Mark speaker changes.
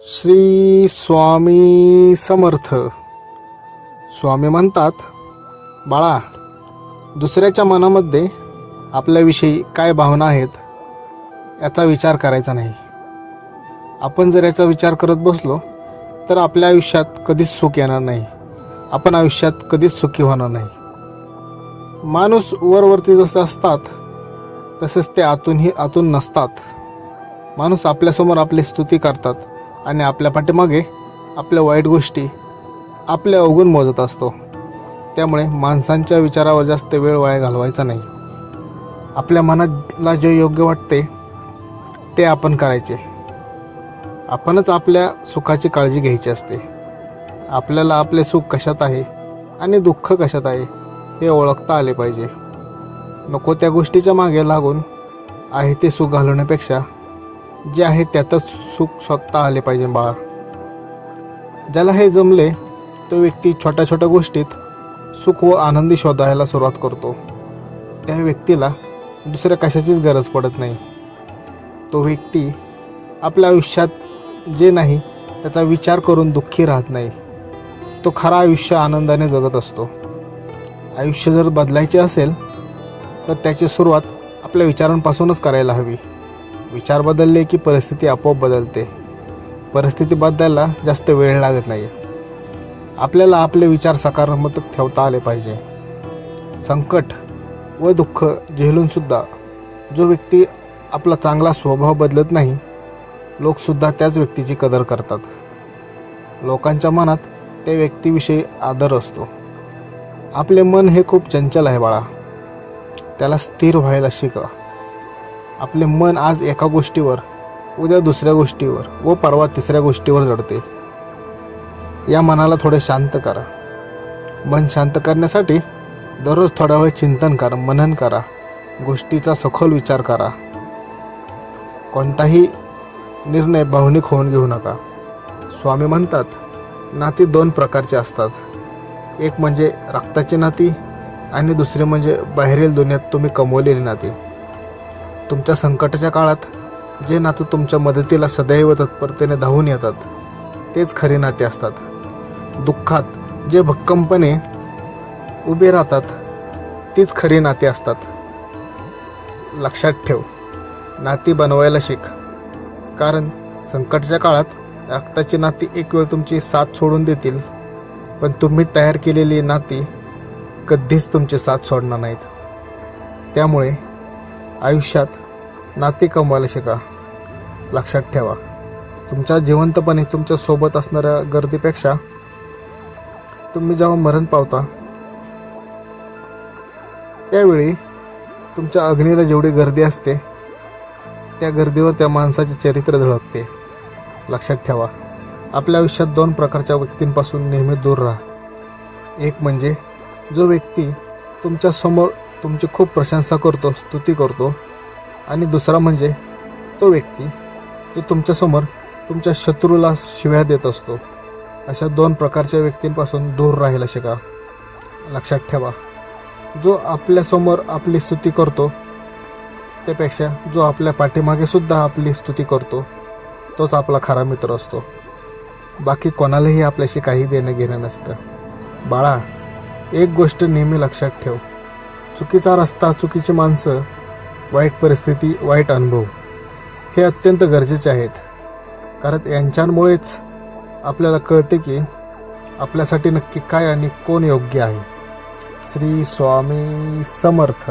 Speaker 1: श्री स्वामी समर्थ. स्वामी म्हणतात, बाळा, दुसऱ्याच्या मनामध्ये आपल्याविषयी काय भावना आहेत याचा विचार करायचा नाही. आपण जर याचा विचार करत बसलो तर आपल्या आयुष्यात कधीच सुख येणार नाही. आपण आयुष्यात कधीच सुखी होणार नाही. माणूस वरवरती जसे असतात तसेच ते आतून नसतात. माणूस आपल्यासमोर आपली स्तुती करतात आणि आपल्या पाठीमागे आपल्या वाईट गोष्टी आपले अवगुण मोजत असतो. त्यामुळे माणसांच्या विचारावर जास्त वेळ वाया घालवायचा नाही. आपल्या मनाला जे योग्य वाटते ते आपण करायचे. आपणच आपल्या सुखाची काळजी घ्यायची असते. आपल्याला आपले सुख कशात आहे आणि दुःख कशात आहे हे ओळखता आले पाहिजे. नको त्या गोष्टीच्या मागे लागून आहे ते सुख घालवण्यापेक्षा जे आहे त्यातच सुख शोधता आले पाहिजे. बाळा, ज्याला हे जमले तो व्यक्ती छोट्या छोट्या गोष्टीत सुख व आनंदी शोधायला सुरुवात करतो. त्या व्यक्तीला दुसऱ्या कशाचीच गरज पडत नाही. तो व्यक्ती आपल्या आयुष्यात जे नाही त्याचा विचार करून दुःखी राहत नाही. तो खरा आयुष्य आनंदाने जगत असतो. आयुष्य जर बदलायचे असेल तर त्याची सुरुवात आपल्या विचारांपासूनच करायला हवी. विचार बदलले की परिस्थिती आपोआप बदलते. परिस्थिती बदलायला जास्त वेळ लागत नाही. आपल्याला आपले विचार सकारात्मक ठेवता आले पाहिजे. संकट व दुःख झेलूनसुद्धा जो व्यक्ती आपला चांगला स्वभाव बदलत नाही, लोकसुद्धा त्याच व्यक्तीची कदर करतात. लोकांच्या मनात त्या व्यक्तीविषयी आदर असतो. आपले मन हे खूप चंचल आहे बाळा, त्याला स्थिर व्हायला शिका. आपले मन आज एका गोष्टीवर, उद्या दुसऱ्या गोष्टीवर व परवा तिसऱ्या गोष्टीवर जडते. या मनाला थोडे शांत करा. मन शांत करण्यासाठी दररोज थोडा वेळ चिंतन करा, मनन करा, गोष्टीचा सखोल विचार करा. कोणताही निर्णय भावनिक होऊन घेऊ नका. स्वामी म्हणतात, नाती दोन प्रकारचे असतात. एक म्हणजे रक्ताची नाती आणि दुसरे म्हणजे बाहेरील दुनियात तुम्ही कमवलेली नाती. तुमच्या संकटाच्या काळात जे नातं तुमच्या मदतीला सदैव तत्परतेने धावून येतात तेच खरी नाते असतात. दुःखात जे भक्कमपणे उभे राहतात तीच खरी नाते असतात. लक्षात ठेव, नाती बनवायला शिक. कारण संकटाच्या काळात रक्ताची नाती एक वेळ तुमची साथ सोडून देतील, पण तुम्ही तयार केलेली नाती कधीच तुमची साथ सोडणार नाहीत. त्यामुळे आयुष्यात नाती कमवायला शिका. लक्षात ठेवा, तुमच्या जिवंतपणे तुमच्या सोबत असणाऱ्या गर्दीपेक्षा तुम्ही जेव्हा मरण पावता त्यावेळी तुमच्या अग्नीला जेवढी गर्दी असते त्या गर्दीवर त्या माणसाचे चरित्र झळकते. लक्षात ठेवा, आपल्या आयुष्यात दोन प्रकारच्या व्यक्तींपासून नेहमी दूर राहा. एक म्हणजे जो व्यक्ती तुमच्या समोर तुमची खूप प्रशंसा करतो, स्तुती करतो, आणि दुसरा म्हणजे तो व्यक्ती जो तुमच्यासमोर तुमच्या शत्रूला शिव्या देत असतो. अशा दोन प्रकारच्या व्यक्तींपासून दूर राहायला शिका. लक्षात ठेवा, जो आपल्यासमोर आपली स्तुती करतो त्यापेक्षा जो आपल्या पाठीमागे सुद्धा आपली स्तुती करतो तोच आपला खरा मित्र असतो. बाकी कोणालाही आपल्याशी काही देणं घेणं नसतं. बाळा, एक गोष्ट नेहमी लक्षात ठेव, चुकीचा रस्ता, चुकीची माणसं, वाईट परिस्थिती, वाईट अनुभव हे अत्यंत गरजेचे आहेत. कारण यांच्यामुळेच आपल्याला कळते की आपल्यासाठी नक्की काय आणि कोण योग्य आहे. श्री स्वामी समर्थ.